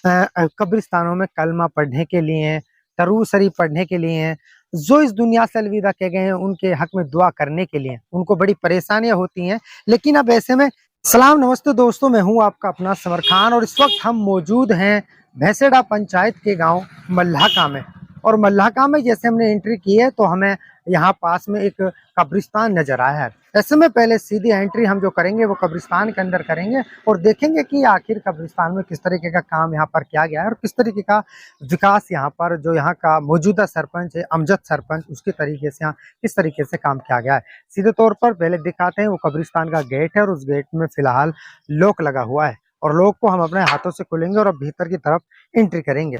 कब्रिस्तानों में कलमा पढ़ने के लिए, दरूद शरीफ पढ़ने के लिए, जो इस दुनिया से अलविदा किए गए हैं उनके हक में दुआ करने के लिए। उनको बड़ी परेशानियां होती हैं, लेकिन अब ऐसे में सलाम नमस्ते दोस्तों, मैं हूं आपका अपना समर खान और इस वक्त हम मौजूद हैं भैंसेडा पंचायत के गांव मल्लाका में। और मल्लाका में जैसे हमने एंट्री की है तो हमें यहाँ पास में एक कब्रिस्तान नजर आया है। ऐसे में पहले सीधी एंट्री हम जो करेंगे वो कब्रिस्तान के अंदर करेंगे और देखेंगे कि आखिर कब्रिस्तान में किस तरीके का काम यहाँ पर किया गया है और किस तरीके का विकास यहाँ पर जो यहाँ का मौजूदा सरपंच है अमजद सरपंच, उसके तरीके से यहाँ किस तरीके से काम किया गया है। सीधे तौर पर पहले दिखाते हैं, वो कब्रिस्तान का गेट है और उस गेट में फिलहाल लॉक लगा हुआ है और लॉक को हम अपने हाथों से खोलेंगे और अब भीतर की तरफ एंट्री करेंगे।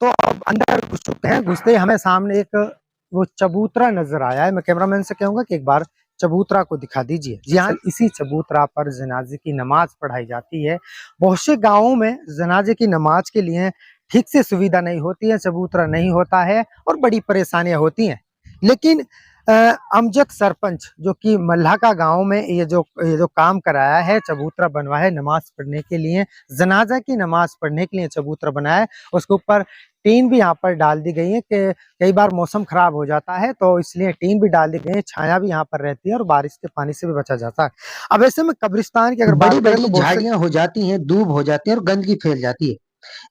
तो अब अंदर घुस चुके हैं, घुसते ही हमें सामने एक वो चबूतरा नजर आया है। मैं कैमरामैन से कहूंगा कि एक बार चबूतरा को दिखा दीजिए। जी हाँ, इसी चबूतरा पर जनाजे की नमाज पढ़ाई जाती है। बहुत से गाँवों में जनाजे की नमाज के लिए ठीक से सुविधा नहीं होती है, चबूतरा नहीं होता है और बड़ी परेशानियां होती हैं। लेकिन अमजद सरपंच जो कि मल्लाका गांव में ये जो काम कराया है, चबूतरा बनवाया है नमाज पढ़ने के लिए, जनाजा की नमाज पढ़ने के लिए चबूतरा बनाया है। उसके ऊपर टीन भी यहाँ पर डाल दी गई है कि कई बार मौसम खराब हो जाता है तो इसलिए टीन भी डाल दी गई है, छाया भी यहाँ पर रहती है और बारिश के पानी से भी बचा जाता है। अब ऐसे में कब्रिस्तान की अगर बड़ी बात करें बड़ी तो झाड़ियां हो जाती हैं, दूब हो जाती है और गंदगी फैल जाती है।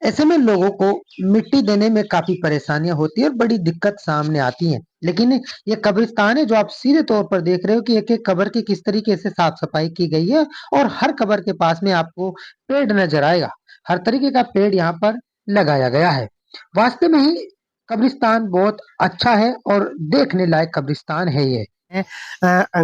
ऐसे में लोगों को मिट्टी देने में काफी परेशानियां होती है और बड़ी दिक्कत सामने आती है। लेकिन ये कब्रिस्तान है जो आप सीधे तौर पर देख रहे हो कि एक एक कब्र की किस तरीके से साफ सफाई की गई है और हर कब्र के पास में आपको पेड़ नजर आएगा। हर तरीके का पेड़ यहाँ पर लगाया गया है। वास्तव में ही कब्रिस्तान बहुत अच्छा है और देखने लायक कब्रिस्तान है ये।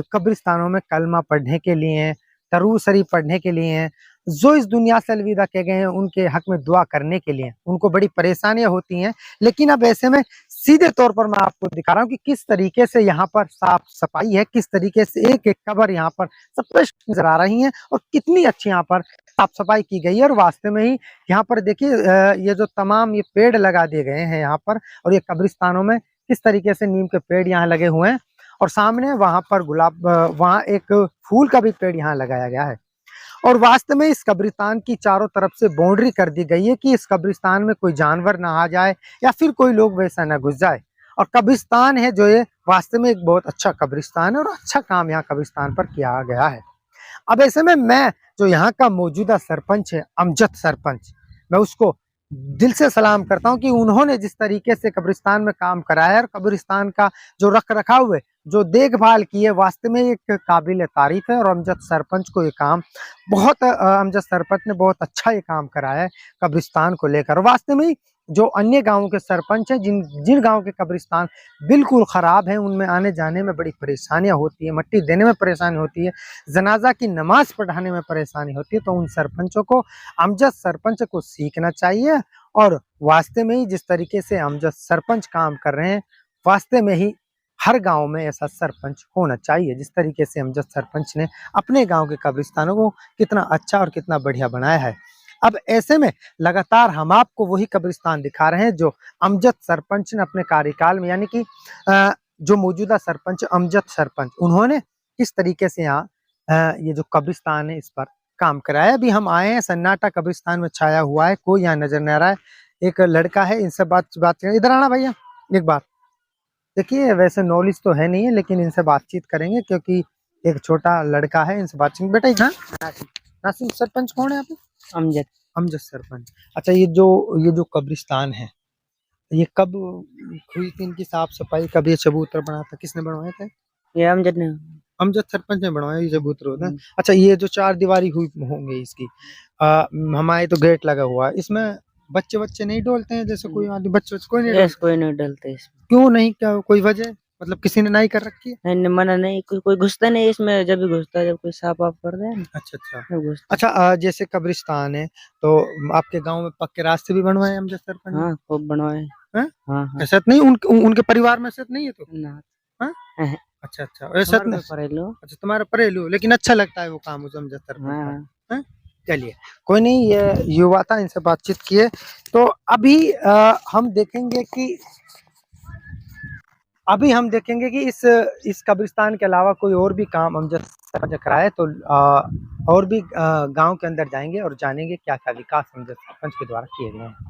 कब्रिस्तानों में कलमा पढ़ने के लिए, दरूद शरीफ पढ़ने के लिए, जो इस दुनिया से अलविदा किए गए हैं उनके हक में दुआ करने के लिए। उनको बड़ी परेशानियां होती हैं, लेकिन अब ऐसे में सीधे तौर पर मैं आपको दिखा रहा हूँ कि किस तरीके से यहाँ पर साफ सफाई है, किस तरीके से एक एक कब्र यहाँ पर स्पष्ट नजर आ रही है और कितनी अच्छी यहाँ पर साफ सफाई की गई है। और वास्तव में ही यहाँ पर देखिए ये जो तमाम ये पेड़ लगा दिए गए हैं यहाँ पर, और ये कब्रिस्तानों में किस तरीके से नीम के पेड़ यहाँ लगे हुए हैं और सामने वहां पर वहां एक फूल का भी पेड़ यहाँ लगाया गया है। और वास्तव में इस कब्रिस्तान की चारों तरफ से बाउंड्री कर दी गई है कि इस कब्रिस्तान में कोई जानवर ना आ जाए या फिर कोई लोग वैसा ना घुस जाए। और कब्रिस्तान है जो ये वास्तव में एक बहुत अच्छा कब्रिस्तान है और अच्छा काम यहाँ कब्रिस्तान पर किया गया है। अब ऐसे में मैं जो यहाँ का मौजूदा सरपंच है अमजद सरपंच, मैं उसको दिल से सलाम करता हूँ कि उन्होंने जिस तरीके से कब्रिस्तान में काम कराया और कब्रिस्तान का जो रख रखाव है, जो देखभाल की है, वास्तव में एक काबिल तारीफ है। और अमजद सरपंच को ये काम अमजद सरपंच ने बहुत अच्छा ये काम कराया है कब्रिस्तान को लेकर। वास्तव में जो अन्य गांवों के सरपंच हैं, जिन जिन गांव के कब्रिस्तान बिल्कुल खराब हैं, उनमें आने जाने में बड़ी परेशानियां होती है, मट्टी देने में परेशानी होती है, जनाजा की नमाज पढ़ाने में परेशानी होती है, तो उन सरपंचों को अमजद सरपंच को सीखना चाहिए। और वास्तव में ही जिस तरीके से अमजद सरपंच काम कर रहे हैं, वास्तव में ही हर गांव में ऐसा सरपंच होना चाहिए। जिस तरीके से अमजद सरपंच ने अपने गांव के कब्रिस्तानों को कितना अच्छा और कितना बढ़िया बनाया है। अब ऐसे में लगातार हम आपको वही कब्रिस्तान दिखा रहे हैं जो अमजद सरपंच ने अपने कार्यकाल में, यानी कि जो मौजूदा सरपंच अमजद सरपंच, उन्होंने किस तरीके से यहाँ ये जो कब्रिस्तान है इस पर काम कराया। अभी हम आए हैं, सन्नाटा कब्रिस्तान में छाया हुआ है, कोई यहाँ नजर नहीं आ रहा है। एक लड़का है, इनसे बात इधर आना भैया। एक बात देखिए, वैसे नॉलेज तो है नहीं है लेकिन इनसे बातचीत करेंगे क्योंकि एक छोटा लड़का है, इनसे बातचीत। बेटा इधर नासिम सरपंच कौन है आप? अमजद। अमजद सरपंच। अच्छा, ये जो कब्रिस्तान है ये कब हुई थी, इनकी साफ सफाई कब, ये चबूतरा बना था, किसने बनवाया था? ये अमजद ने। अमजद सरपंच ने बनवाया ये चबूतरा होता है। अच्छा, ये जो चार दीवारी हुई होंगी इसकी, हमारे तो गेट लगा हुआ है, इसमें बच्चे नहीं डोलते हैं? जैसे कोई आदमी बच्चे कोई नहीं डलते इसमें। क्यों नहीं, क्या कोई वजह, मतलब किसी ने नहीं कर रखी है? नहीं, मना नहीं, कोई घुसता नहीं इसमें। जब भी घुसता है, जब कोई साफ वाफ कर दे ना। अच्छा, जैसे कब्रिस्तान है तो आपके गांव में पक्के रास्ते भी बनवाए अमजद सरपंच? हाँ, खूब बनवाए। हाँ। ऐसा नहीं उनके परिवार में ऐसा नहीं है तो ना। अच्छा, ऐसा अच्छा, तुम्हारा परेलू, लेकिन अच्छा लगता है वो काम उस अमजद सरपंच का। चलिए, कोई नहीं, ये युवा था, इनसे बातचीत किए। तो अभी हम देखेंगे कि इस कब्रिस्तान के अलावा कोई और भी काम अमजद सरपंच कराए तो और भी गाँव के अंदर जाएँगे और जानेंगे क्या-क्या विकास उनके सरपंच के द्वारा किए गए हैं।